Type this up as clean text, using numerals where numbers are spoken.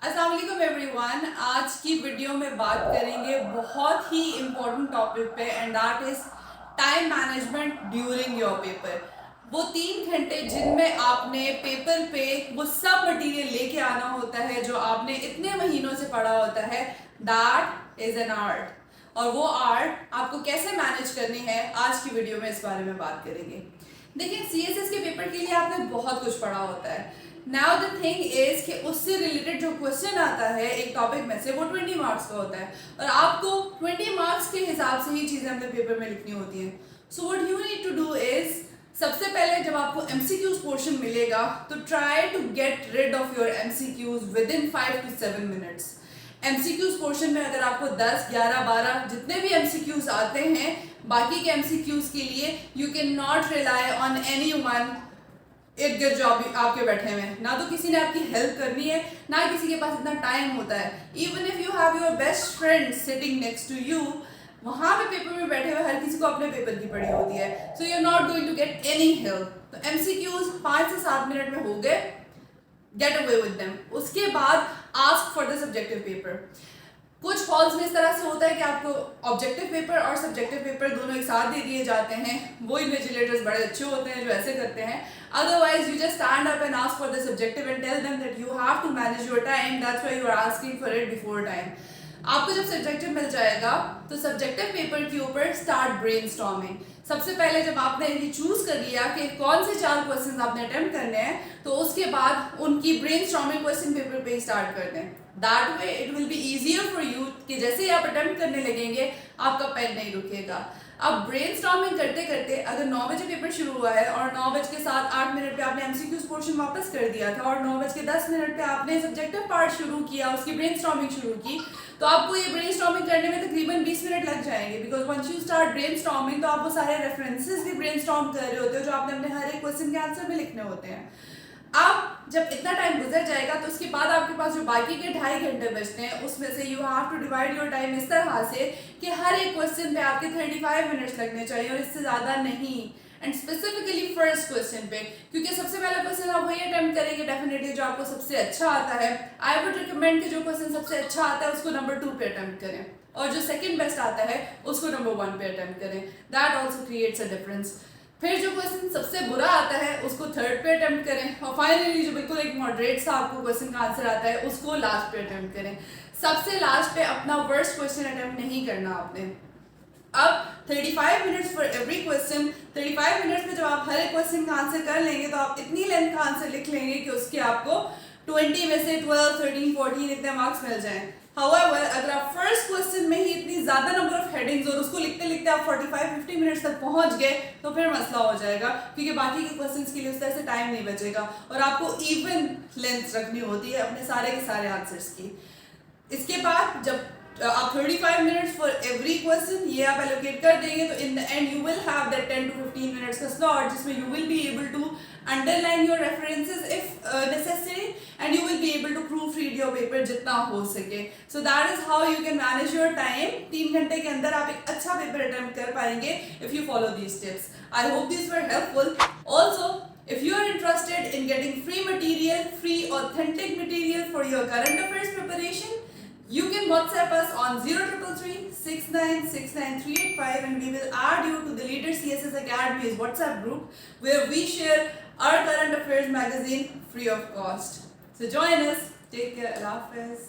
अस्सलाम वालेकुम एवरीवन। आज की वीडियो में बात करेंगे बहुत ही इम्पोर्टेंट टॉपिक पे and that is time management during your paper. वो 3 घंटे जिनमें आपने पेपर पे वो सब मटेरियल लेके आना होता है जो आपने इतने महीनों से पढ़ा होता है। दैट इज एन आर्ट और वो आर्ट आपको कैसे मैनेज करनी है, आज की वीडियो में इस बारे में बात करेंगे। देखिए, सीएसएस के पेपर के लिए आपने बहुत कुछ पढ़ा होता है। नाउ द थिंग इज कि उससे रिलेटेड जो क्वेश्चन आता है एक टॉपिक में से, वो 20 मार्क्स का होता है और आपको 20 मार्क्स के हिसाब से ही चीज़ें अपने पेपर में लिखनी होती हैं। So what you need to do is, सबसे पहले जब आपको एमसीक्यूज पोर्शन मिलेगा तो try to get rid of your MCQs within 5 to 7 minutes. MCQs portion में अगर आपको 10, 11, 12 जितने भी एमसीक्यूज आते हैं, बाकी के एमसीक्यूज के लिए you can not rely on any one इर्द गिर्द जो आपके बैठे हुए हैं। ना तो किसी ने आपकी हेल्प करनी है, ना किसी के पास इतना टाइम होता है। Even if you have your best friend sitting next to you, वहां पे पेपर में बैठे हुए हर किसी को अपने पेपर की पड़ी होती है। So you are not going to get any help. तो एमसीक्यूज 5 से 7 मिनट में हो गए, गेट अवे विद देम। उसके बाद ask for the subjective paper. कुछ हॉल्स में इस तरह से होता है कि आपको ऑब्जेक्टिव पेपर और सब्जेक्टिव पेपर दोनों एक साथ दे दिए जाते हैं। वो इन्विजिलेटर्स बड़े अच्छे होते हैं जो ऐसे करते हैं। Otherwise you just stand up and ask for the subjective and tell them that you have to manage your time, that's why you are asking for it before time. आपको जब सब्जेक्टिव मिल जाएगा तो सब्जेक्टिव पेपर के ऊपर start brainstorming. सबसे पहले जब आपने ये चूज कर लिया कि कौन से 4 क्वेश्चंस आपने अटेम्प्ट करने हैं, तो उसके बाद उनकी ब्रेनस्टॉर्मिंग क्वेश्चन पेपर पे स्टार्ट कर दें। That way it will be easier for you कि जैसे ही आप अटेम्प्ट करने लगेंगे आपका पेन नहीं रुकेगा। अब ब्रेनस्टॉर्मिंग करते करते अगर 9 बजे पेपर शुरू हुआ है और 9:07-8 पे आपने एमसीक्यूज पोर्शन वापस कर दिया था और 9:10 पे आपने सब्जेक्टिव पार्ट शुरू किया, उसकी ब्रेनस्टॉर्मिंग शुरू की, तो आपको ये ब्रेनस्टॉर्मिंग करने में तकरीबन 20 मिनट लग जाएंगे। Because once you start brainstorming तो आप वो सारे रेफरेंसेस भी ब्रेनस्टॉर्म कर रहे होते हो जो आपने अपने हर एक क्वेश्चन के आंसर में लिखने होते हैं। अब जब इतना टाइम गुजर जाएगा तो उसके बाद आपके पास जो बाकी के 2.5 घंटे बचते हैं उसमें से you have to divide your time इस तरह से कि हर एक क्वेश्चन पे आपके 35 मिनट्स लगने चाहिए और इससे ज़्यादा नहीं। एंड स्पेसिफिकली फर्स्ट क्वेश्चन पे, क्योंकि सबसे पहला क्वेश्चन आप वही अटेम्प्ट करेंगे डेफिनेटली जो आपको सबसे अच्छा आता है। आई वुड रिकमेंड कि जो क्वेश्चन सबसे अच्छा आता है उसको नंबर 2 पे अटेम्प्ट करें और जो सेकंड बेस्ट आता है उसको नंबर 1 पे अटेम्प्ट करें। That also creates a difference. फिर जो क्वेश्चन सबसे बुरा आता है उसको थर्ड पे अटेम्प्ट करें और फाइनली जो बिल्कुल एक मॉडरेट सा आपको क्वेश्चन का आंसर आता है उसको लास्ट पे अटेम्प्ट करें। सबसे लास्ट पे अपना वर्स्ट क्वेश्चन अटेम्प्ट नहीं करना आपने। अब 35 minutes for every question. 35 minutes में जब आप हर एक क्वेश्चन का आंसर कर लेंगे तो आप इतनी लेंथ का आंसर लिख लेंगे कि उसके आपको 20 में से 12, 13, 14 इतने मार्क्स मिल जाएं। However, अगर आप फर्स्ट क्वेश्चन में ही इतनी ज्यादा नंबर ऑफ हेडिंग्स और उसको लिखते लिखते आप 45-50 मिनट्स तक पहुंच गए तो फिर मसला हो जाएगा, क्योंकि बाकी के क्वेश्चंस के लिए उस तरह से टाइम नहीं बचेगा और आपको इवन लेंथ रखनी होती है अपने सारे के सारे आंसर्स की। इसके बाद जब आप 35 मिनट्स फॉर एवरी क्वेश्चन ये आप एलोकेट कर देंगे तो in the end you will have that 10 to 15 minutes का स्लॉट जिसमें you will be able to underline your references if necessary and you will be able to proof read your paper जितना हो सके। So that is how you can manage your time. 3 घंटे के अंदर आप एक अच्छा पेपर अटेम्प्ट कर पाएंगे if you follow these tips. I hope this were helpful. Also if you are interested in getting free material, free authentic material for your current affairs preparation, you can WhatsApp us on 0333 and we will add you to the Leader CSS Academy's WhatsApp group where we share our current affairs magazine free of cost. So join us. Take care. Allah Hafiz.